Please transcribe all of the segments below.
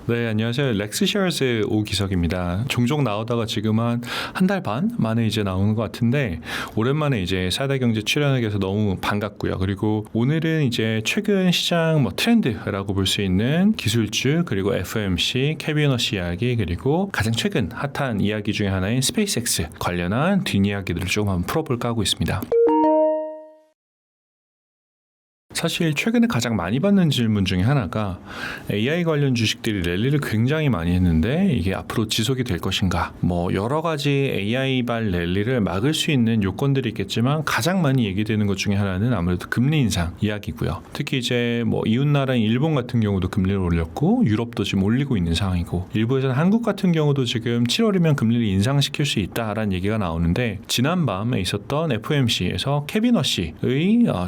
네, 안녕하세요. 렉스쉐어스 오기석입니다. 종종 나오다가 지금 한 달 반 만에 이제 나오는 것 같은데 오랜만에 이제 사다경제 출연하게 돼서 너무 반갑고요. 그리고 오늘은 이제 최근 시장 트렌드라고 볼 수 있는 기술주 그리고 FOMC, 케빈 워시 이야기 그리고 가장 최근 핫한 이야기 중에 하나인 스페이스X 관련한 뒷이야기들을 조금 한번 풀어볼까 하고 있습니다. 사실 최근에 가장 많이 받는 질문 중에 하나가 AI 관련 주식들이 랠리를 굉장히 많이 했는데 이게 앞으로 지속이 될 것인가, 여러 가지 AI발 랠리를 막을 수 있는 요건들이 있겠지만 가장 많이 얘기되는 것 중에 하나는 아무래도 금리 인상 이야기고요. 특히 이제 이웃나라인 일본 같은 경우도 금리를 올렸고 유럽도 지금 올리고 있는 상황이고 일부에서는 한국 같은 경우도 지금 7월이면 금리를 인상시킬 수 있다라는 얘기가 나오는데, 지난밤에 있었던 FOMC에서 케빈 워시의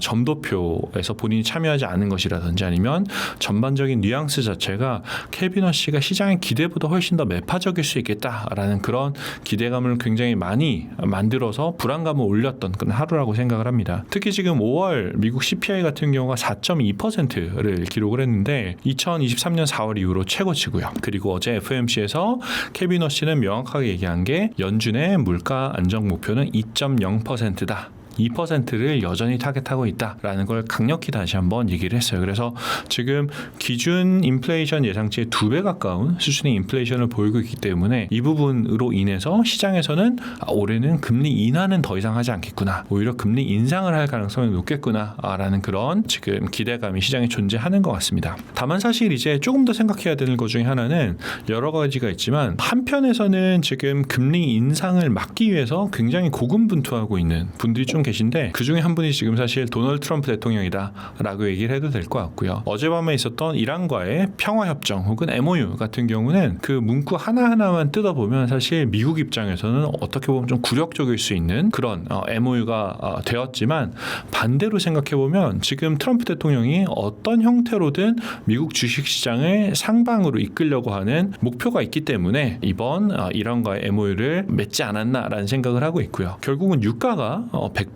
점도표에서 본인이 참여하지 않은 것이라든지 아니면 전반적인 뉘앙스 자체가 케빈 워시가 시장의 기대보다 훨씬 더 매파적일 수 있겠다라는 그런 기대감을 굉장히 많이 만들어서 불안감을 올렸던 그런 하루라고 생각을 합니다. 특히 지금 5월 미국 CPI 같은 경우가 4.2%를 기록을 했는데 2023년 4월 이후로 최고치고요. 그리고 어제 FOMC에서 케빈 워시는 명확하게 얘기한 게 연준의 물가 안정 목표는 2.0%다. 2%를 여전히 타겟하고 있다라는 걸 강력히 다시 한번 얘기를 했어요. 그래서 지금 기준 인플레이션 예상치의 2배 가까운 수준의 인플레이션을 보이고 있기 때문에 이 부분으로 인해서 시장에서는 올해는 금리 인하는 더 이상 하지 않겠구나, 오히려 금리 인상을 할 가능성이 높겠구나 라는 그런 지금 기대감이 시장에 존재하는 것 같습니다. 다만 사실 이제 조금 더 생각해야 되는 것 중에 하나는 여러 가지가 있지만, 한편에서는 지금 금리 인상을 막기 위해서 굉장히 고군분투하고 있는 분들이 좀 계신데, 그 중에 한 분이 지금 사실 도널드 트럼프 대통령이다 라고 얘기를 해도 될 것 같고요. 어젯밤에 있었던 이란과의 평화협정 혹은 MOU 같은 경우는 그 문구 하나하나만 뜯어보면 사실 미국 입장에서는 어떻게 보면 좀 굴욕적일 수 있는 그런 MOU가 되었지만, 반대로 생각해보면 지금 트럼프 대통령이 어떤 형태로든 미국 주식시장을 상방으로 이끌려고 하는 목표가 있기 때문에 이번 이란과의 MOU를 맺지 않았나라는 생각을 하고 있고요. 결국은 유가가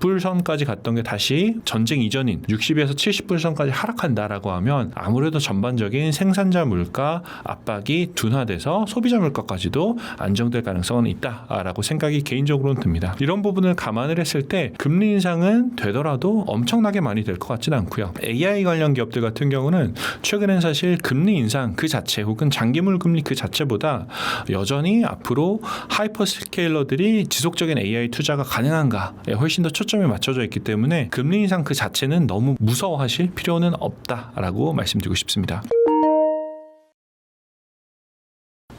100불선까지 갔던 게 다시 전쟁 이전인 60에서 70불선까지 하락한다라고 하면 아무래도 전반적인 생산자 물가 압박이 둔화돼서 소비자 물가까지도 안정될 가능성은 있다라고 생각이 개인적으로는 듭니다. 이런 부분을 감안을 했을 때 금리 인상은 되더라도 엄청나게 많이 될 것 같지는 않고요. AI 관련 기업들 같은 경우는 최근엔 사실 금리 인상 그 자체 혹은 장기물 금리 그 자체보다 여전히 앞으로 하이퍼스케일러들이 지속적인 AI 투자가 가능한가에 훨씬 더 초점이 맞춰져 있기 때문에 금리 인상 그 자체는 너무 무서워하실 필요는 없다라고 말씀드리고 싶습니다.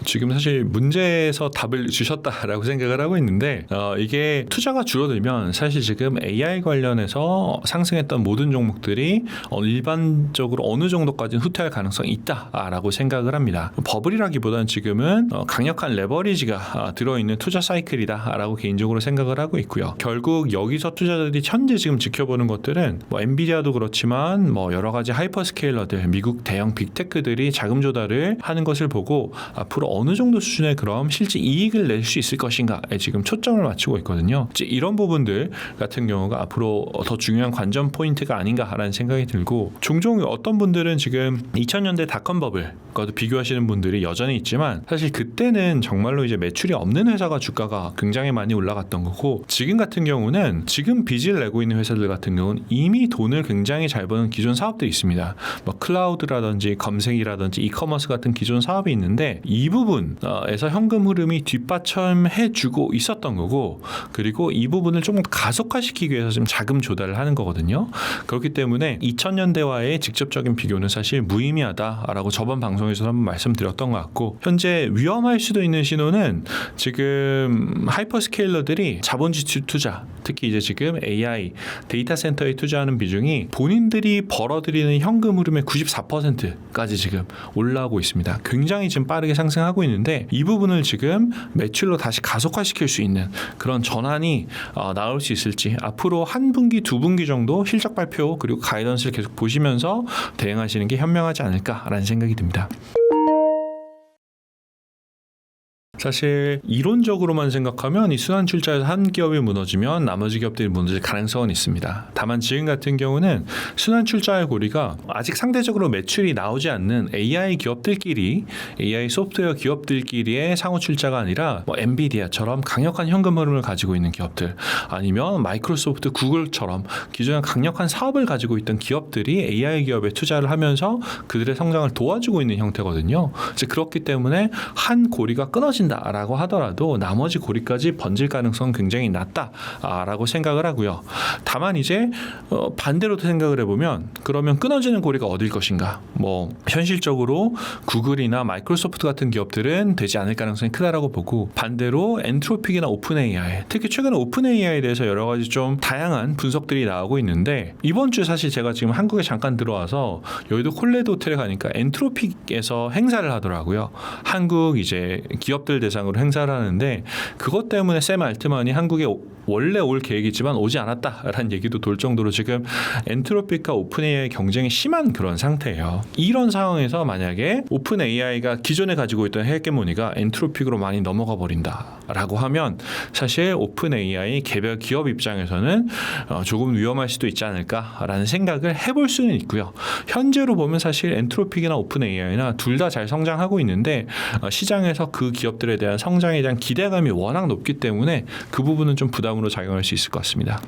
지금 사실 문제에서 답을 주셨다라고 생각을 하고 있는데, 이게 투자가 줄어들면 사실 지금 AI 관련해서 상승했던 모든 종목들이 일반적으로 어느 정도까지는 후퇴할 가능성이 있다라고 생각을 합니다. 버블이라기보다는 지금은 강력한 레버리지가 들어있는 투자 사이클이다라고 개인적으로 생각을 하고 있고요. 결국 여기서 투자자들이 현재 지금 지켜보는 것들은 엔비디아도 그렇지만 여러 가지 하이퍼스케일러들, 미국 대형 빅테크들이 자금 조달을 하는 것을 보고 앞으로 어느 정도 수준의 그럼 실제 이익을 낼 수 있을 것인가에 지금 초점을 맞추고 있거든요. 이런 부분들 같은 경우가 앞으로 더 중요한 관전 포인트가 아닌가라는 생각이 들고, 종종 어떤 분들은 지금 2000년대 닷컴 버블과도 비교하시는 분들이 여전히 있지만, 사실 그때는 정말로 이제 매출이 없는 회사가 주가가 굉장히 많이 올라갔던 거고, 지금 같은 경우는 지금 빚을 내고 있는 회사들 같은 경우는 이미 돈을 굉장히 잘 버는 기존 사업들이 있습니다. 클라우드라든지 검색이라든지 이커머스 같은 기존 사업이 있는데 이 부분에서 현금 흐름이 뒷받침해주고 있었던 거고, 그리고 이 부분을 조금 가속화시키기 위해서 지금 자금 조달을 하는 거거든요. 그렇기 때문에 2000년대와의 직접적인 비교는 사실 무의미하다라고 저번 방송에서 한번 말씀드렸던 것 같고, 현재 위험할 수도 있는 신호는 지금 하이퍼스케일러들이 자본주의 투자, 특히 이제 지금 AI 데이터 센터에 투자하는 비중이 본인들이 벌어들이는 현금 흐름의 94%까지 지금 올라오고 있습니다. 굉장히 지금 빠르게 상승하고 있는데, 이 부분을 지금 매출로 다시 가속화시킬 수 있는 그런 전환이 나올 수 있을지, 앞으로 한 분기, 두 분기 정도 실적 발표 그리고 가이던스를 계속 보시면서 대응하시는 게 현명하지 않을까라는 생각이 듭니다. 사실 이론적으로만 생각하면 이 순환 출자에서 한 기업이 무너지면 나머지 기업들이 무너질 가능성은 있습니다. 다만 지금 같은 경우는 순환 출자의 고리가 아직 상대적으로 매출이 나오지 않는 AI 기업들끼리, AI 소프트웨어 기업들끼리의 상호 출자가 아니라 뭐 엔비디아처럼 강력한 현금 흐름을 가지고 있는 기업들, 아니면 마이크로소프트, 구글처럼 기존에 강력한 사업을 가지고 있던 기업들이 AI 기업에 투자를 하면서 그들의 성장을 도와주고 있는 형태거든요. 이제 그렇기 때문에 한 고리가 끊어진다라고 하더라도 나머지 고리까지 번질 가능성은 굉장히 낮다라고 생각을 하고요. 다만 이제 반대로도 생각을 해보면 그러면 끊어지는 고리가 어딜 것인가? 뭐 현실적으로 구글이나 마이크로소프트 같은 기업들은 되지 않을 가능성이 크다라고 보고, 반대로 엔트로픽이나 오픈 AI, 특히 최근에 오픈 AI에 대해서 여러 가지 좀 다양한 분석들이 나오고 있는데, 이번 주 사실 제가 지금 한국에 잠깐 들어와서 여의도 콜레드 호텔에 가니까 엔트로픽에서 행사를 하더라고요. 한국 이제 기업들 대상으로 행사를 하는데, 그것 때문에 샘 알트만이 한국에 원래 올 계획이지만 오지 않았다라는 얘기도 돌 정도로 지금 엔트로픽과 오픈 AI의 경쟁이 심한 그런 상태예요. 이런 상황에서 만약에 오픈 AI가 기존에 가지고 있던 헤게모니가 엔트로픽으로 많이 넘어가 버린다라고 하면 사실 오픈 AI 개별 기업 입장에서는 조금 위험할 수도 있지 않을까라는 생각을 해볼 수는 있고요. 현재로 보면 사실 엔트로픽이나 오픈 AI나 둘 다 잘 성장하고 있는데 시장에서 그 기업들에 대한 성장에 대한 기대감이 워낙 높기 때문에 그 부분은 좀 부담으로 작용할 수 있을 것 같습니다.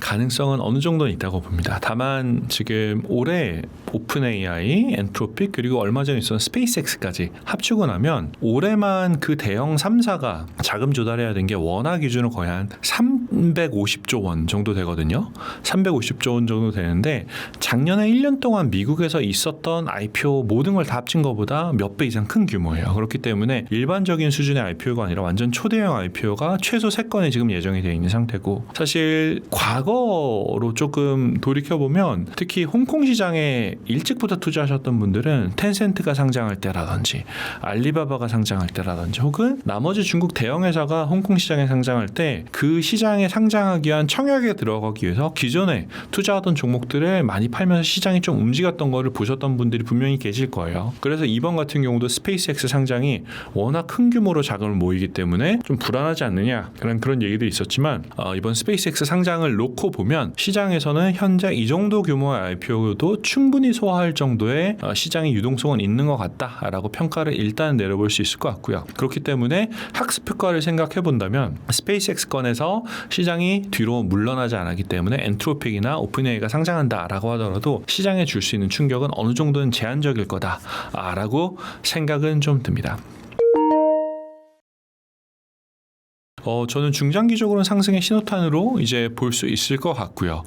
가능성은 어느 정도는 있다고 봅니다. 다만 지금 올해 오픈 AI, 엔트로픽, 그리고 얼마 전에 있었던 스페이스X까지 합치고 나면 올해만 그 대형 3사가 자금 조달해야 된 게 원화 기준으로 거의 한 350조 원 정도 되거든요. 350조 원 정도 되는데 작년에 1년 동안 미국에서 있었던 IPO 모든 걸 다 합친 것보다 몇 배 이상 큰 규모예요. 그렇기 때문에 일반적인 수준의 IPO가 아니라 완전 초대형 IPO가 최소 3건이 지금 예정이 되어 있는 상태고, 사실 과거로 조금 돌이켜보면 특히 홍콩 시장에 일찍부터 투자하셨던 분들은 텐센트가 상장할 때라든지 알리바바가 상장할 때라든지 혹은 나머지 중국 대형 회사가 홍콩 시장에 상장할 때 그 시장에 상장하기 위한 청약에 들어가기 위해서 기존에 투자하던 종목들을 많이 팔면서 시장이 좀 움직였던 거를 보셨던 분들이 분명히 계실 거예요. 그래서 이번 같은 경우도 스페이스X 상장이 워낙 큰 규모로 자금을 모이기 때문에 좀 불안하지 않느냐 그런 얘기도 있었지만 이번 스페이스X 상장을 놓고 보면 시장에서는 현재 이 정도 규모의 IPO도 충분히 소화할 정도의 시장의 유동성은 있는 것 같다라고 평가를 일단 내려볼 수 있을 것 같고요. 그렇기 때문에 학습 효과를 생각해 본다면 스페이스X 건에서 시장이 뒤로 물러나지 않았기 때문에 엔트로픽이나 오픈AI가 상장한다라고 하더라도 시장에 줄 수 있는 충격은 어느 정도는 제한적일 거다라고 생각은 좀 듭니다. 저는 중장기적으로는 상승의 신호탄으로 이제 볼 수 있을 것 같고요.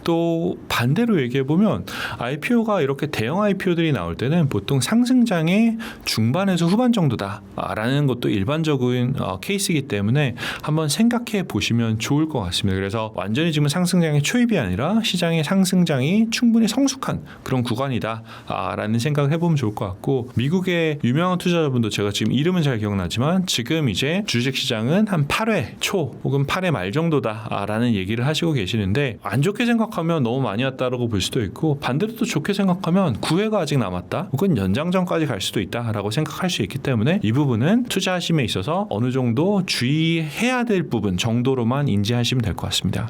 또 반대로 얘기해보면 IPO가 이렇게 대형 IPO들이 나올 때는 보통 상승장의 중반에서 후반 정도다라는 것도 일반적인 케이스이기 때문에 한번 생각해 보시면 좋을 것 같습니다. 그래서 완전히 지금 상승장의 초입이 아니라 시장의 상승장이 충분히 성숙한 그런 구간이다라는 생각을 해보면 좋을 것 같고, 미국의 유명한 투자자분도 제가 지금 이름은 잘 기억나지만 지금 이제 주식시장은 한 8회 초 혹은 8회 말 정도다라는 얘기를 하시고 계시는데, 안 좋게 생각하면 너무 많이 왔다라고 볼 수도 있고, 반대로 또 좋게 생각하면 9회가 아직 남았다 혹은 연장전까지 갈 수도 있다라고 생각할 수 있기 때문에 이 부분은 투자하심에 있어서 어느 정도 주의해야 될 부분 정도로만 인지하시면 될 것 같습니다.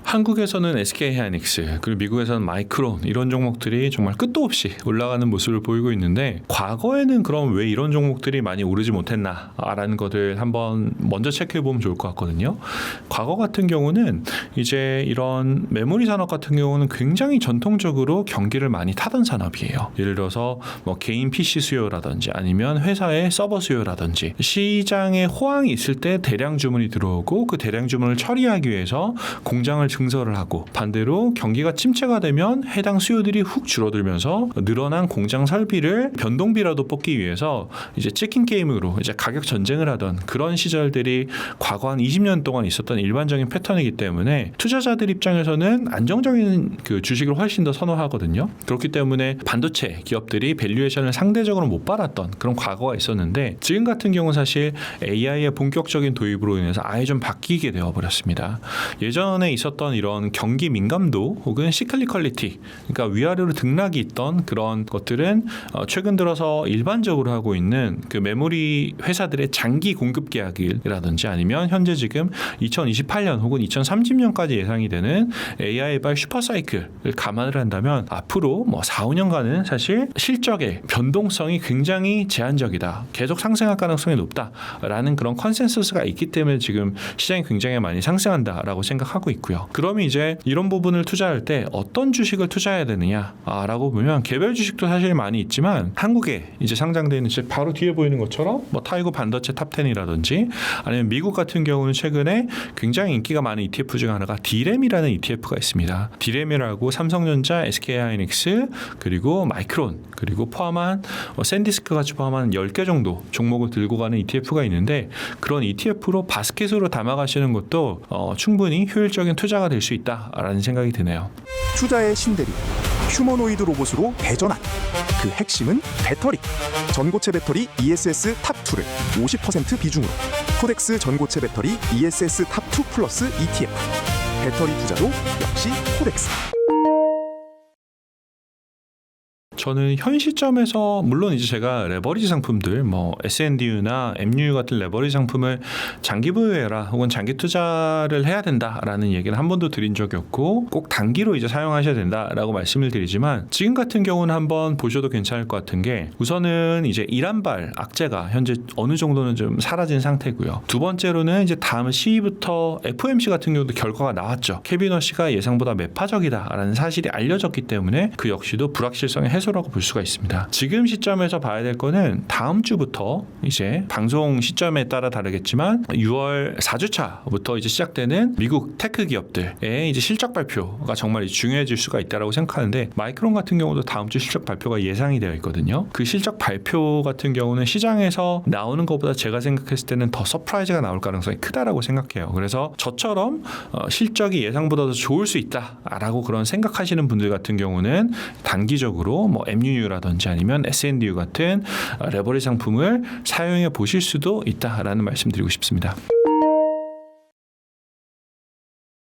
한국에서는 SK하이닉스, 그리고 미국에서는 마이크론, 이런 종목들이 정말 끝도 없이 올라가는 모습을 보이고 있는데, 과거에는 그럼 왜 이런 종목들이 많이 오르지 못했나라는 것을 한번 먼저 체크해 보면 좋을 것 같거든요. 과거 같은 경우는 이제 이런 메모리 산업 같은 경우는 굉장히 전통적으로 경기를 많이 타던 산업이에요. 예를 들어서 뭐 개인 PC 수요라든지 아니면 회사의 서버 수요라든지 시장에 호황이 있을 때 대량 주문이 들어오고 그 대량 주문을 처리하기 위해서 공장을 증설을 하고, 반대로 경기가 침체가 되면 해당 수요들이 훅 줄어들면서 늘어난 공장 설비를 변동비라도 뽑기 위해서 이제 치킨 게임으로 이제 가격 전쟁을 하던 그런 시절들이 과거 한 20년 동안 있었던 일반적인 패턴이기 때문에 투자자들 입장에서는 안정적인 그 주식을 훨씬 더 선호하거든요. 그렇기 때문에 반도체 기업들이 밸류에이션을 상대적으로 못 받았던 그런 과거가 있었는데, 지금 같은 경우는 사실 AI의 본격적인 도입으로 인해서 아예 좀 바뀌게 되어버렸습니다. 예전에 있었던 이런 경기 민감도 혹은 시클리컬리티, 그러니까 위아래로 등락이 있던 그런 것들은 최근 들어서 일반적으로 하고 있는 그 메모리 회사들의 장기 공급 계약이라든지 아니면 현재 지금 2028년 혹은 2030년까지 예상이 되는 AI발 슈퍼사이클을 감안을 한다면 앞으로 4, 5년간은 사실 실적의 변동성이 굉장히 제한적이다. 계속 상승할 가능성이 높다라는 그런 컨센서스가 있기 때문에 지금 시장이 굉장히 많이 상승한다라고 생각하고 있고요. 그러면 이제 이런 부분을 투자할 때 어떤 주식을 투자해야 되느냐라고 보면 개별 주식도 사실 많이 있지만 한국에 이제 상장되어 있는 바로 뒤에 보이는 것처럼 타이거 반도체 탑10이라든지 아니면 미국 같은 경우는 최근에 굉장히 인기가 많은 ETF 중 하나가 D램이라는 ETF가 있습니다. D램이라고 삼성전자, SK하이닉스 그리고 마이크론 그리고 포함한 샌디스크 같이 포함한 10개 정도 종목을 들고 가는 ETF가 있는데 그런 ETF로 바스켓으로 담아가시는 것도 충분히 효율적인 투자가 될 수 있다라는 생각이 드네요. 투자의 신대륙 휴머노이드 로봇으로 대전환. 그 핵심은 배터리. 전고체 배터리 ESS 탑2를 50% 비중으로 코덱스 전고체 배터리 ESS 탑2 플러스 ETF. 배터리 투자도 역시 코덱스. 저는 현 시점에서 물론 이제 제가 레버리지 상품들 S&D나 MU 같은 레버리지 상품을 장기 보유해라 혹은 장기 투자를 해야 된다라는 얘기를 한 번도 드린 적이 없고 꼭 단기로 이제 사용하셔야 된다라고 말씀을 드리지만 지금 같은 경우는 한번 보셔도 괜찮을 것 같은 게 우선은 이제 이란발 악재가 현재 어느 정도는 좀 사라진 상태고요. 두 번째로는 이제 다음 시부터 FOMC 같은 경우도 결과가 나왔죠. 케빈 워시가 예상보다 매파적이다라는 사실이 알려졌기 때문에 그 역시도 불확실성의 해소라고 볼 수가 있습니다. 지금 시점에서 봐야 될 거는 다음 주부터 이제 방송 시점에 따라 다르겠지만 6월 4주차부터 이제 시작되는 미국 테크 기업들의 이제 실적 발표가 정말 중요해질 수가 있다라고 생각하는데 마이크론 같은 경우도 다음 주 실적 발표가 예상이 되어 있거든요. 그 실적 발표 같은 경우는 시장에서 나오는 것보다 제가 생각했을 때는 더 서프라이즈가 나올 가능성이 크다라고 생각해요. 그래서 저처럼 실적이 예상보다 더 좋을 수 있다라고 그런 생각하시는 분들 같은 경우는 단기적으로 MU라든지 아니면 S&U 같은 레버리지 상품을 사용해 보실 수도 있다라는 말씀드리고 싶습니다.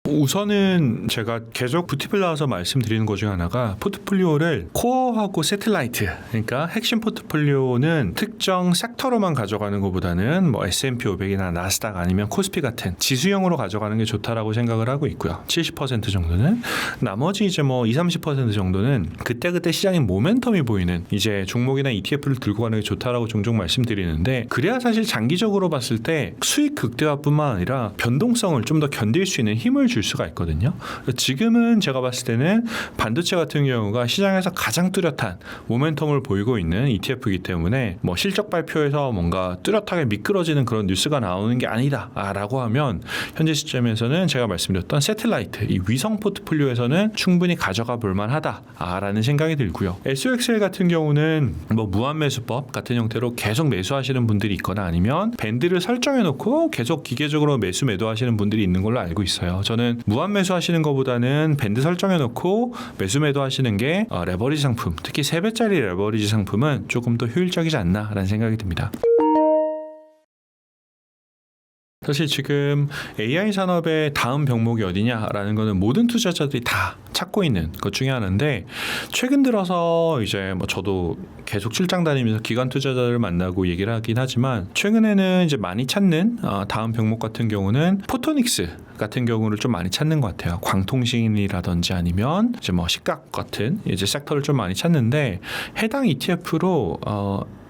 우선은 제가 계속 뷰티풀 나와서 말씀드리는 것 중에 하나가 포트폴리오를 코어하고 새틀라이트, 그러니까 핵심 포트폴리오는 특정 섹터로만 가져가는 것보다는 S&P 500이나 나스닥 아니면 코스피 같은 지수형으로 가져가는 게 좋다라고 생각을 하고 있고요. 70% 정도는 나머지 이제 20-30% 정도는 그때그때 시장의 모멘텀이 보이는 이제 종목이나 ETF를 들고 가는 게 좋다라고 종종 말씀드리는데 그래야 사실 장기적으로 봤을 때 수익 극대화뿐만 아니라 변동성을 좀 더 견딜 수 있는 힘을 줄 수가 있거든요. 지금은 제가 봤을 때는 반도체 같은 경우가 시장에서 가장 뚜렷한 모멘텀을 보이고 있는 ETF이기 때문에 실적 발표에서 뭔가 뚜렷하게 미끄러지는 그런 뉴스가 나오는 게 아니다라고 하면 현재 시점에서는 제가 말씀드렸던 새틀라이트, 이 위성 포트폴리오에서는 충분히 가져가 볼 만하다라는 생각이 들고요. SOXL 같은 경우는 무한매수법 같은 형태로 계속 매수하시는 분들이 있거나 아니면 밴드를 설정해 놓고 계속 기계적으로 매도하시는 분들이 있는 걸로 알고 있어요. 저는 무한 매수하시는 것보다는 밴드 설정해 놓고 매도 하시는 게 레버리지 상품, 특히 3배짜리 레버리지 상품은 조금 더 효율적이지 않나라는 생각이 듭니다. 사실 지금 AI 산업의 다음 병목이 어디냐라는 거는 모든 투자자들이 다 찾고 있는 것 중에 하나인데 최근 들어서 이제 저도 계속 출장 다니면서 기관 투자자들을 만나고 얘기를 하긴 하지만 최근에는 이제 많이 찾는 다음 병목 같은 경우는 포토닉스 같은 경우를 좀 많이 찾는 것 같아요. 광통신이라든지 아니면 이제 식각 같은 이제 섹터를 좀 많이 찾는데 해당 ETF로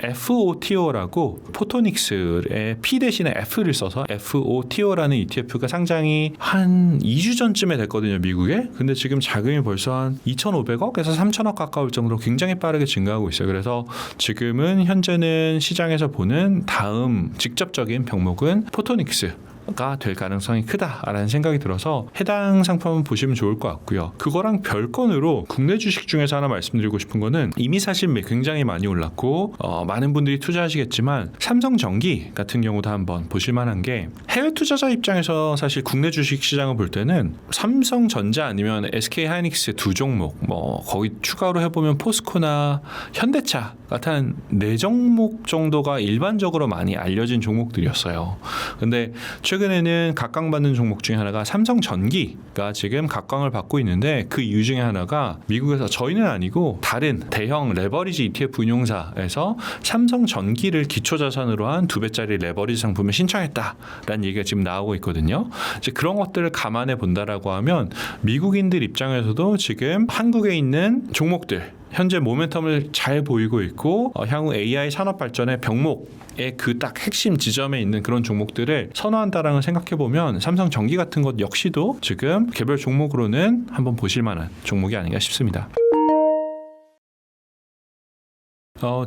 FOTO라고 포토닉스의 P 대신에 F를 써서 FOTO라는 ETF가 상장이 한 2주 전쯤에 됐거든요, 미국에. 근데 지금 자금이 벌써 한 2,500억에서 3,000억 가까울 정도로 굉장히 빠르게 증가하고 있어요. 그래서 지금은 현재는 시장에서 보는 다음 직접적인 병목은 포토닉스 가 될 가능성이 크다라는 생각이 들어서 해당 상품을 보시면 좋을 것 같고요. 그거랑 별건으로 국내 주식 중에서 하나 말씀드리고 싶은 거는 이미 사실 굉장히 많이 올랐고 많은 분들이 투자하시겠지만 삼성전기 같은 경우도 한번 보실 만한 게 해외 투자자 입장에서 사실 국내 주식 시장을 볼 때는 삼성전자 아니면 SK하이닉스 두 종목 거기 추가로 해보면 포스코나 현대차 같은 4종목 정도가 일반적으로 많이 알려진 종목들이었어요. 근데 최근에는 각광받는 종목 중에 하나가 삼성전기가 지금 각광을 받고 있는데 그 이유 중에 하나가 미국에서 저희는 아니고 다른 대형 레버리지 ETF 운용사에서 삼성전기를 기초자산으로 한 2배짜리 레버리지 상품을 신청했다라는 얘기가 지금 나오고 있거든요. 이제 그런 것들을 감안해 본다라고 하면 미국인들 입장에서도 지금 한국에 있는 종목들 현재 모멘텀을 잘 보이고 있고 향후 AI 산업 발전의 병목의 그 딱 핵심 지점에 있는 그런 종목들을 선호한다라는 걸 생각해 보면 삼성전기 같은 것 역시도 지금 개별 종목으로는 한번 보실 만한 종목이 아닌가 싶습니다.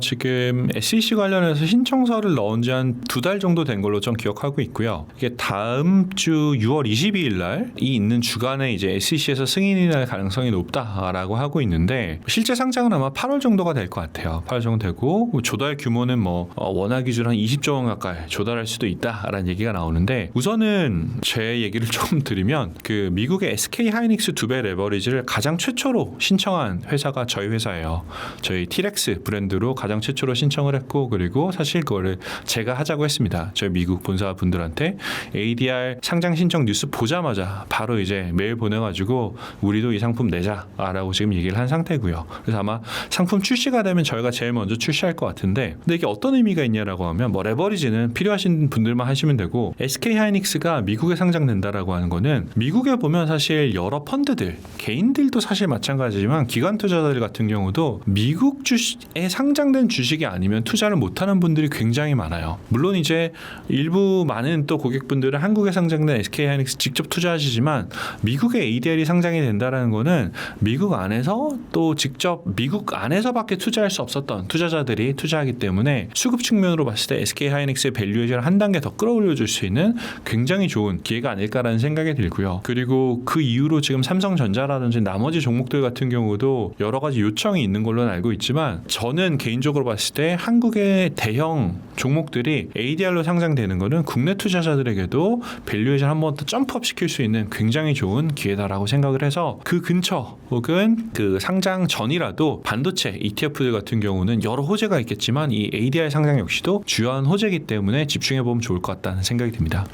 지금 SEC 관련해서 신청서를 넣은 지 한 2달 정도 된 걸로 좀 기억하고 있고요. 이게 다음 주 6월 22일 날 이 있는 주간에 이제 SEC에서 승인이 날 가능성이 높다라고 하고 있는데 실제 상장은 아마 8월 정도가 될 것 같아요. 8월 정도 되고 조달 규모는 원화 기준 한 20조 원 가까이 조달할 수도 있다라는 얘기가 나오는데 우선은 제 얘기를 좀 드리면 그 미국의 SK 하이닉스 2배 레버리지를 가장 최초로 신청한 회사가 저희 회사예요. 저희 티렉스 브랜드로 가장 최초로 신청을 했고 그리고 사실 그거를 제가 하자고 했습니다. 저희 미국 본사 분들한테 ADR 상장 신청 뉴스 보자마자 바로 이제 메일 보내가지고 우리도 이 상품 내자라고 지금 얘기를 한 상태고요. 그래서 아마 상품 출시가 되면 저희가 제일 먼저 출시할 것 같은데 근데 이게 어떤 의미가 있냐라고 하면 레버리지는 필요하신 분들만 하시면 되고 SK 하이닉스가 미국에 상장된다라고 하는 거는 미국에 보면 사실 여러 펀드들 개인들도 사실 마찬가지지만 기관 투자자들 같은 경우도 미국 주식에 상장된 주식이 아니면 투자를 못하는 분들이 굉장히 많아요. 물론 이제 일부 많은 또 고객분들은 한국에 상장된 SK 하이닉스 직접 투자하시지만 미국에 ADR이 상장이 된다라는 거는 미국 안에서 또 직접 미국 안에서밖에 투자할 수 없었던 투자자들이 투자하기 때문에 수급 측면으로 봤을 때 SK 하이닉스의 밸류에이션을 한 단계 더 끌어올려 줄 수 있는 굉장히 좋은 기회가 아닐까라는 생각이 들고요. 그리고 그 이후로 지금 삼성전자라든지 나머지 종목들 같은 경우도 여러 가지 요청이 있는 걸로는 알고 있지만 저는 개인적으로 봤을 때 한국의 대형 종목들이 ADR로 상장되는 것은 국내 투자자들에게도 밸류에이션 한 번 더 점프업 시킬 수 있는 굉장히 좋은 기회다라고 생각을 해서 그 근처 혹은 그 상장 전이라도 반도체 ETF들 같은 경우는 여러 호재가 있겠지만 이 ADR 상장 역시도 주요한 호재이기 때문에 집중해보면 좋을 것 같다는 생각이 듭니다.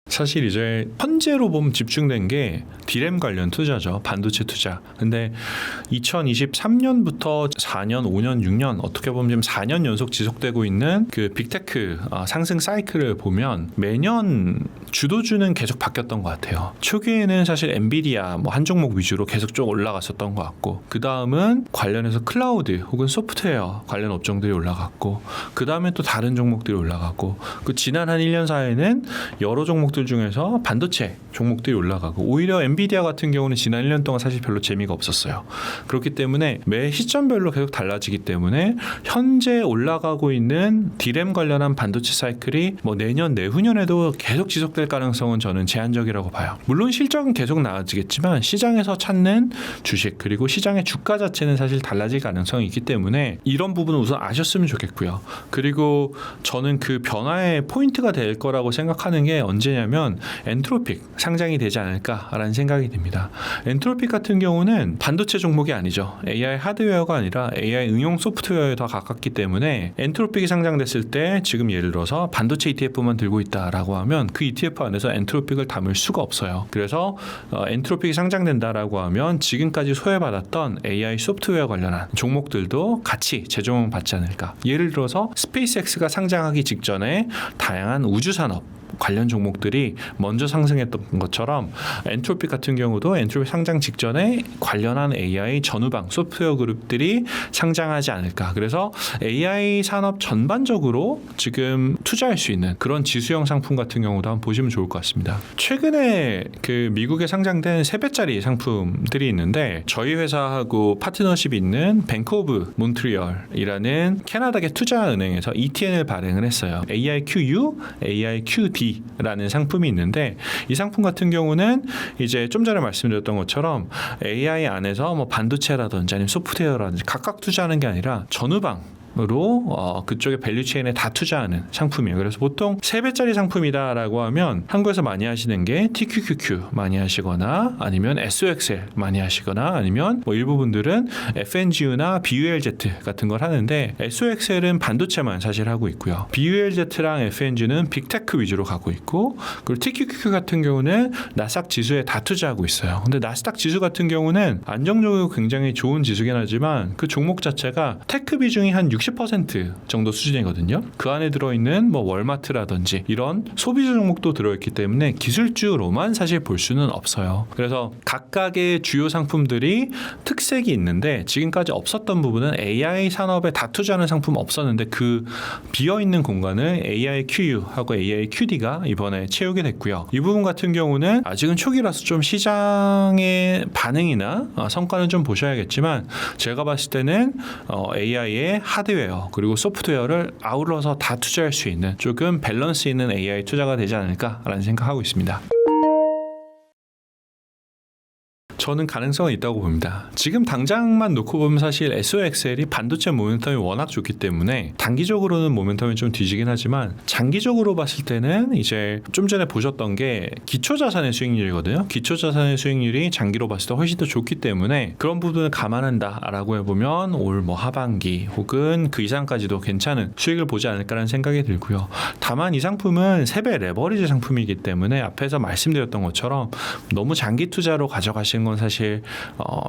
사실 이제 현재로 보면 집중된 게 디램 관련 투자죠. 반도체 투자. 근데 2023년부터 4년, 5년, 6년 어떻게 보면 지금 4년 연속 지속되고 있는 그 빅테크 상승 사이클을 보면 매년 주도주는 계속 바뀌었던 것 같아요. 초기에는 사실 엔비디아 한 종목 위주로 계속 쭉 올라갔었던 것 같고 그 다음은 관련해서 클라우드 혹은 소프트웨어 관련 업종들이 올라갔고 그 다음에 또 다른 종목들이 올라갔고 그 지난 한 1년 사이에는 여러 종목들 중에서 반도체 종목들이 올라가고 오히려 엔비디아 같은 경우는 지난 1년 동안 사실 별로 재미가 없었어요. 그렇기 때문에 매 시점별로 계속 달라지기 때문에 현재 올라가고 있는 디램 관련한 반도체 사이클이 내년 내후년에도 계속 지속될 가능성은 저는 제한적이라고 봐요. 물론 실적은 계속 나아지겠지만 시장에서 찾는 주식 그리고 시장의 주가 자체는 사실 달라질 가능성이 있기 때문에 이런 부분은 우선 아셨으면 좋겠고요. 그리고 저는 그 변화의 포인트가 될 거라고 생각하는 게 언제냐면 엔트로픽 상장이 되지 않을까라는 생각이 듭니다. 엔트로픽 같은 경우는 반도체 종목이 아니죠. AI 하드웨어가 아니라 AI 응용 소프트웨어에 더 가깝기 때문에 엔트로픽이 상장됐을 때 지금 예를 들어서 반도체 ETF만 들고 있다라고 하면 그 ETF 안에서 엔트로픽을 담을 수가 없어요. 그래서 엔트로픽이 상장된다라고 하면 지금까지 소외받았던 AI 소프트웨어 관련한 종목들도 같이 재종을 받지 않을까. 예를 들어서 스페이스X가 상장하기 직전에 다양한 우주산업 관련 종목들이 먼저 상승했던 것처럼 엔트로픽 같은 경우도 엔트로픽 상장 직전에 관련한 AI 전후방 소프트웨어 그룹들이 상장하지 않을까. 그래서 AI 산업 전반적으로 지금 투자할 수 있는 그런 지수형 상품 같은 경우도 한번 보시면 좋을 것 같습니다. 최근에 그 미국에 상장된 3배짜리 상품들이 있는데 저희 회사하고 파트너십이 있는 뱅크 오브 몬트리올이라는 캐나다계 투자은행에서 ETN을 발행을 했어요. AIQU, AIQD라는 상품이 있는데 이 상품 같은 경우는 이제 좀 전에 말씀드렸던 것처럼 AI 안에서 반도체라든지 아니면 소프트웨어라든지 각각 투자하는 게 아니라 전후방 그쪽의 밸류체인에 다 투자하는 상품이에요. 그래서 보통 3배짜리 상품이다라고 하면 한국에서 많이 하시는 게 TQQQ 많이 하시거나 아니면 SOXL 많이 하시거나 아니면 뭐 일부 분들은 FNGU나 BULZ 같은 걸 하는데 SOXL은 반도체만 사실 하고 있고요. BULZ랑 FNG는 빅테크 위주로 가고 있고 그리고 TQQQ 같은 경우는 나스닥 지수에 다 투자하고 있어요. 근데 나스닥 지수 같은 경우는 안정적이고 굉장히 좋은 지수긴 하지만 그 종목 자체가 테크 비중이 한 60% 정도 수준이거든요. 그 안에 들어있는 뭐 월마트라든지 이런 소비주 종목도 들어있기 때문에 기술주로만 사실 볼 수는 없어요. 그래서 각각의 주요 상품들이 특색이 있는데 지금까지 없었던 부분은 AI 산업에 다 투자하는 상품 없었는데 그 비어있는 공간을 AIQU하고 AIQD가 이번에 채우게 됐고요. 이 부분 같은 경우는 아직은 초기라서 좀 시장의 반응이나 성과는 좀 보셔야겠지만 제가 봤을 때는 AI의 하드웨어 그리고 소프트웨어를 아울러서 다 투자할 수 있는 조금 밸런스 있는 AI 투자가 되지 않을까라는 생각하고 있습니다. 저는 가능성은 있다고 봅니다. 지금 당장만 놓고 보면 사실 SOXL이 반도체 모멘텀이 워낙 좋기 때문에 단기적으로는 모멘텀이 좀 뒤지긴 하지만 장기적으로 봤을 때는 이제 좀 전에 보셨던 게 기초자산의 수익률이거든요. 기초자산의 수익률이 장기로 봤을 때 훨씬 더 좋기 때문에 그런 부분을 감안한다라고 해보면 올 뭐 하반기 혹은 그 이상까지도 괜찮은 수익을 보지 않을까라는 생각이 들고요. 다만 이 상품은 3배 레버리지 상품이기 때문에 앞에서 말씀드렸던 것처럼 너무 장기 투자로 가져가시는 건 사실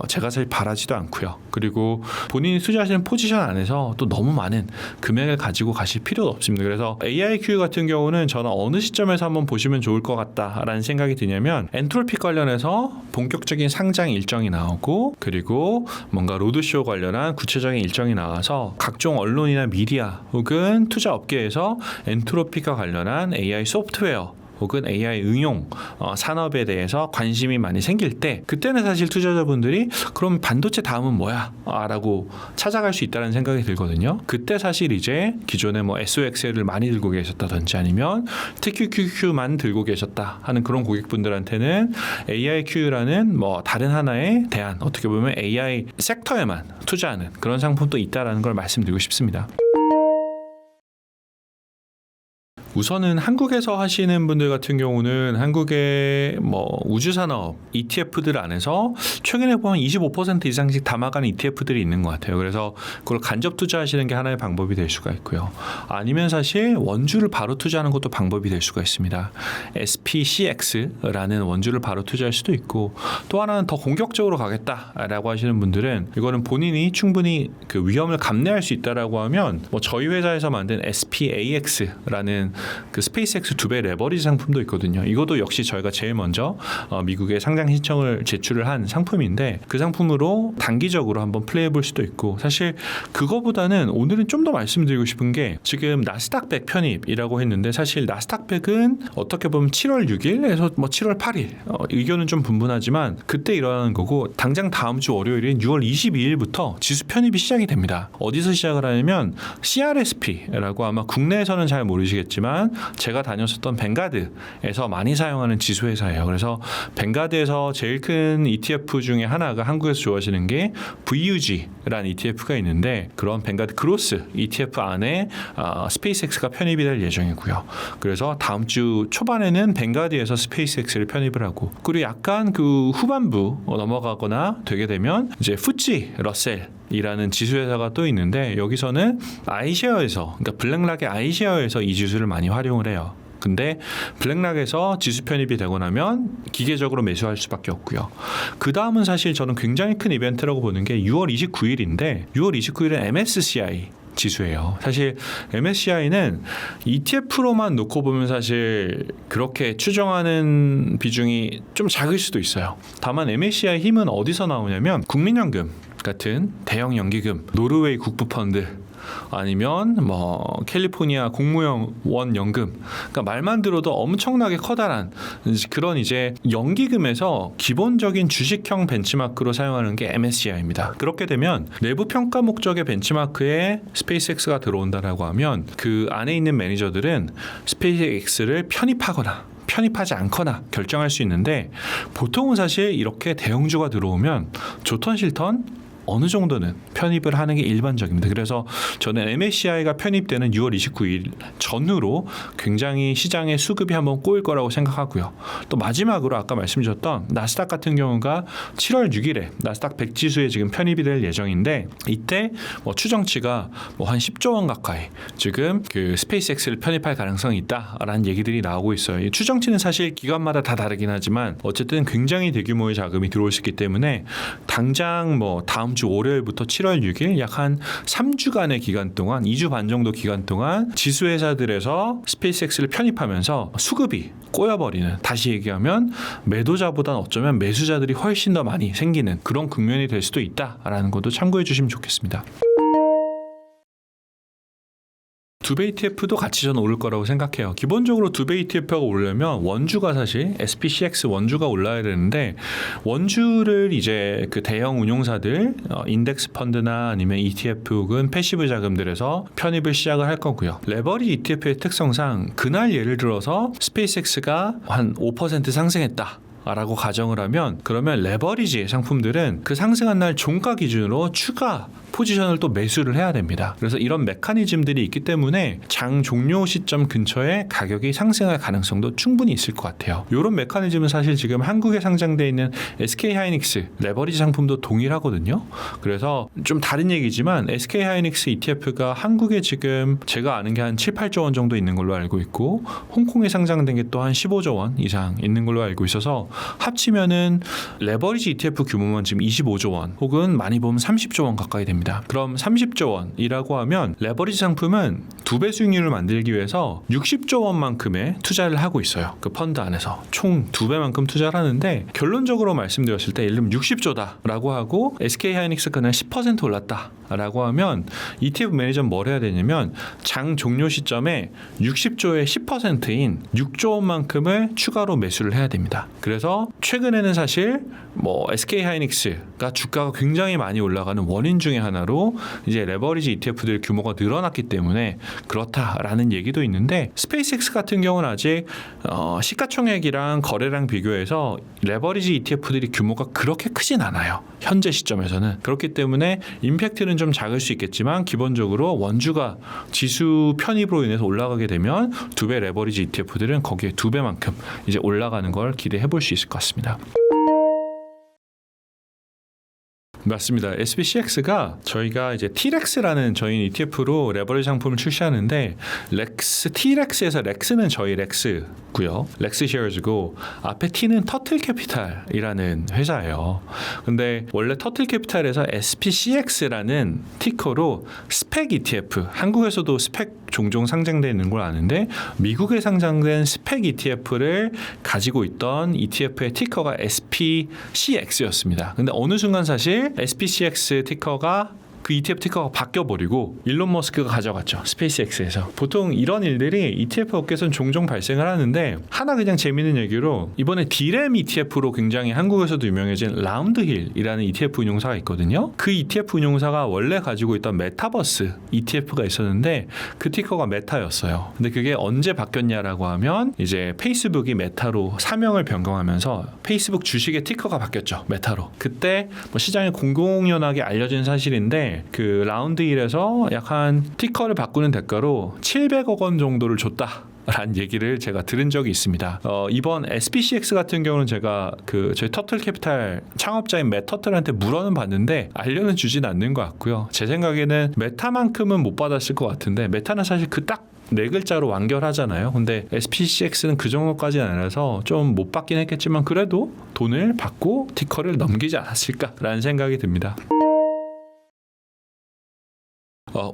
제가 사실 바라지도 않고요. 그리고 본인이 투자하시는 포지션 안에서 또 너무 많은 금액을 가지고 가실 필요도 없습니다. 그래서 AIQ 같은 경우는 저는 어느 시점에서 한번 보시면 좋을 것 같다라는 생각이 드냐면 엔트로피 관련해서 본격적인 상장 일정이 나오고 그리고 뭔가 로드쇼 관련한 구체적인 일정이 나와서 각종 언론이나 미디어 혹은 투자 업계에서 엔트로피와 관련한 AI 소프트웨어 혹은 AI 응용 산업에 대해서 관심이 많이 생길 때 그때는 사실 투자자분들이 그럼 반도체 다음은 뭐야? 라고 찾아갈 수 있다는 생각이 들거든요. 그때 사실 이제 기존에 뭐 SOXL을 많이 들고 계셨다든지 아니면 TQQQ만 들고 계셨다 하는 그런 고객분들한테는 AIQ라는 뭐 다른 하나의 대안 어떻게 보면 AI 섹터에만 투자하는 그런 상품도 있다라는 걸 말씀드리고 싶습니다. 우선은 한국에서 하시는 분들 같은 경우는 한국의 뭐 우주산업 ETF들 안에서 최근에 보면 25% 이상씩 담아가는 ETF들이 있는 것 같아요. 그래서 그걸 간접 투자하시는 게 하나의 방법이 될 수가 있고요. 아니면 사실 원주를 바로 투자하는 것도 방법이 될 수가 있습니다. SPCX라는 원주를 바로 투자할 수도 있고 또 하나는 더 공격적으로 가겠다라고 하시는 분들은 이거는 본인이 충분히 그 위험을 감내할 수 있다라고 하면 뭐 저희 회사에서 만든 SPAX라는 그 스페이스X 2배 레버리지 상품도 있거든요. 이것도 역시 저희가 제일 먼저 미국에 상장 신청을 제출을 한 상품인데 그 상품으로 단기적으로 한번 플레이해 볼 수도 있고 사실 그거보다는 오늘은 좀 더 말씀드리고 싶은 게 지금 나스닥 100 편입이라고 했는데 사실 나스닥 100은 어떻게 보면 7월 6일에서 뭐 7월 8일 의견은 좀 분분하지만 그때 일어나는 거고 당장 다음 주 월요일인 6월 22일부터 지수 편입이 시작이 됩니다. 어디서 시작을 하냐면 CRSP라고 아마 국내에서는 잘 모르시겠지만 제가 다녔었던 벵가드에서 많이 사용하는 지수 회사예요. 그래서 벵가드에서 제일 큰 ETF 중에 하나가 한국에서 좋아하시는 게 VUG라는 ETF가 있는데 그런 벵가드 그로스 ETF 안에 스페이스X가 편입이 될 예정이고요. 그래서 다음 주 초반에는 벵가드에서 스페이스X를 편입을 하고 그리고 약간 그 후반부 넘어가거나 되게 되면 이제 FTSE 러셀 이라는 지수 회사가 또 있는데 여기서는 아이쉐어에서 그러니까 블랙락의 아이쉐어에서 이 지수를 많이 활용을 해요. 근데 블랙락에서 지수 편입이 되고 나면 기계적으로 매수할 수밖에 없고요. 그 다음은 사실 저는 굉장히 큰 이벤트라고 보는 게 6월 29일인데 6월 29일은 MSCI 지수예요. 사실 MSCI는 ETF로만 놓고 보면 사실 그렇게 추정하는 비중이 좀 작을 수도 있어요. 다만 MSCI 힘은 어디서 나오냐면 국민연금 같은 대형 연기금, 노르웨이 국부펀드 아니면 뭐 캘리포니아 공무원 연금 그러니까 말만 들어도 엄청나게 커다란 그런 이제 연기금에서 기본적인 주식형 벤치마크로 사용하는 게 MSCI입니다. 그렇게 되면 내부 평가 목적의 벤치마크에 스페이스X가 들어온다라고 하면 그 안에 있는 매니저들은 스페이스X를 편입하지 않거나 결정할 수 있는데 보통은 사실 이렇게 대형주가 들어오면 좋던 싫던 어느 정도는 편입을 하는 게 일반적입니다. 그래서 저는 MSCI가 편입되는 6월 29일 전후로 굉장히 시장의 수급이 한번 꼬일 거라고 생각하고요. 또 마지막으로 아까 말씀드렸던 나스닥 같은 경우가 7월 6일에 나스닥 100 지수에 지금 편입이 될 예정인데 이때 뭐 추정치가 뭐 한 10조 원 가까이 지금 그 스페이스X를 편입할 가능성이 있다라는 얘기들이 나오고 있어요. 이 추정치는 사실 기관마다 다 다르긴 하지만 어쨌든 굉장히 대규모의 자금이 들어올 수 있기 때문에 당장 뭐 다음 주 월요일부터 7월 6일 약 한 3주간의 기간 동안 2주 반 정도 기간 동안 지수회사들에서 스페이스X를 편입하면서 수급이 꼬여버리는, 다시 얘기하면 매도자보다는 어쩌면 매수자들이 훨씬 더 많이 생기는 그런 국면이 될 수도 있다라는 것도 참고해 주시면 좋겠습니다. 두배 ETF도 같이 저는 오를 거라고 생각해요. 기본적으로 두배 ETF가 오르려면 원주가 사실 SPCX 원주가 올라야 되는데 원주를 이제 그 대형 운용사들 인덱스 펀드나 아니면 ETF 혹은 패시브 자금들에서 편입을 시작을 할 거고요. 레버리지 ETF의 특성상 그날 예를 들어서 스페이스X가 한 5% 상승했다. 라고 가정을 하면 그러면 레버리지 상품들은 그 상승한 날 종가 기준으로 추가 포지션을 또 매수를 해야 됩니다. 그래서 이런 메커니즘들이 있기 때문에 장 종료 시점 근처에 가격이 상승할 가능성도 충분히 있을 것 같아요. 이런 메커니즘은 사실 지금 한국에 상장되어 있는 SK하이닉스 레버리지 상품도 동일하거든요. 그래서 좀 다른 얘기지만 SK하이닉스 ETF가 한국에 지금 제가 아는 게 한 7, 8조 원 정도 있는 걸로 알고 있고 홍콩에 상장된 게 또 한 15조 원 이상 있는 걸로 알고 있어서 합치면은 레버리지 ETF 규모만 지금 25조 원 혹은 많이 보면 30조 원 가까이 됩니다. 그럼 30조 원이라고 하면 레버리지 상품은 2배 수익률을 만들기 위해서 60조 원만큼의 투자를 하고 있어요. 그 펀드 안에서 총 2배만큼 투자를 하는데 결론적으로 말씀드렸을 때 예를 들면 60조다라고 하고 SK하이닉스가 그냥 10% 올랐다라고 하면 ETF 매니저는 뭘 해야 되냐면 장 종료 시점에 60조의 10%인 6조 원만큼을 추가로 매수를 해야 됩니다. 그래서 최근에는 사실 뭐 SK하이닉스가 주가가 굉장히 많이 올라가는 원인 중에 하나로 이제 레버리지 ETF들 규모가 늘어났기 때문에 그렇다라는 얘기도 있는데 스페이스X 같은 경우는 아직 시가총액이랑 거래량 비교해서 레버리지 ETF들이 규모가 그렇게 크진 않아요. 현재 시점에서는. 그렇기 때문에 임팩트는 좀 작을 수 있겠지만 기본적으로 원주가 지수 편입으로 인해서 올라가게 되면 2배 레버리지 ETF들은 거기에 2배만큼 이제 올라가는 걸 기대해 볼 수 있을 것 같습니다. 맞습니다. SPCX가 저희가 이제 Trex라는 저희 ETF로 레버리지 상품을 출시하는데 Trex에서 렉스는 저희 렉스고요. 렉스 쉐어즈고 앞에 T는 터틀 캐피탈이라는 회사예요. 근데 원래 터틀 캐피탈에서 SPCX라는 티커로 스펙 ETF, 한국에서도 스펙 종종 상장되어 있는 걸 아는데 미국에 상장된 스펙 ETF를 가지고 있던 ETF의 티커가 SPCX였습니다. 근데 어느 순간 사실 SPCX 티커가 그 ETF 티커가 바뀌어버리고 일론 머스크가 가져갔죠. 스페이스X에서. 보통 이런 일들이 ETF 업계에서는 종종 발생을 하는데 하나 그냥 재미있는 얘기로 이번에 디램 ETF로 굉장히 한국에서도 유명해진 라운드힐이라는 ETF 운용사가 있거든요. 그 ETF 운용사가 원래 가지고 있던 메타버스 ETF가 있었는데 그 티커가 메타였어요. 근데 그게 언제 바뀌었냐라고 하면 이제 페이스북이 메타로 사명을 변경하면서 페이스북 주식의 티커가 바뀌었죠. 메타로. 그때 뭐 시장에 공공연하게 알려진 사실인데 그 라운드 1에서 약간 티커를 바꾸는 대가로 700억 원 정도를 줬다. 라는 얘기를 제가 들은 적이 있습니다. 이번 SPCX 같은 경우는 제가 그 저희 터틀 캐피탈 창업자인 맷 터틀한테 물어는 봤는데 알려는 주진 않는 것 같고요. 제 생각에는 메타만큼은 못 받았을 것 같은데 메타는 사실 그 딱 네 글자로 완결하잖아요. 근데 SPCX는 그 정도까지는 아니라서 좀 못 받긴 했겠지만 그래도 돈을 받고 티커를 넘기지 않았을까라는 생각이 듭니다.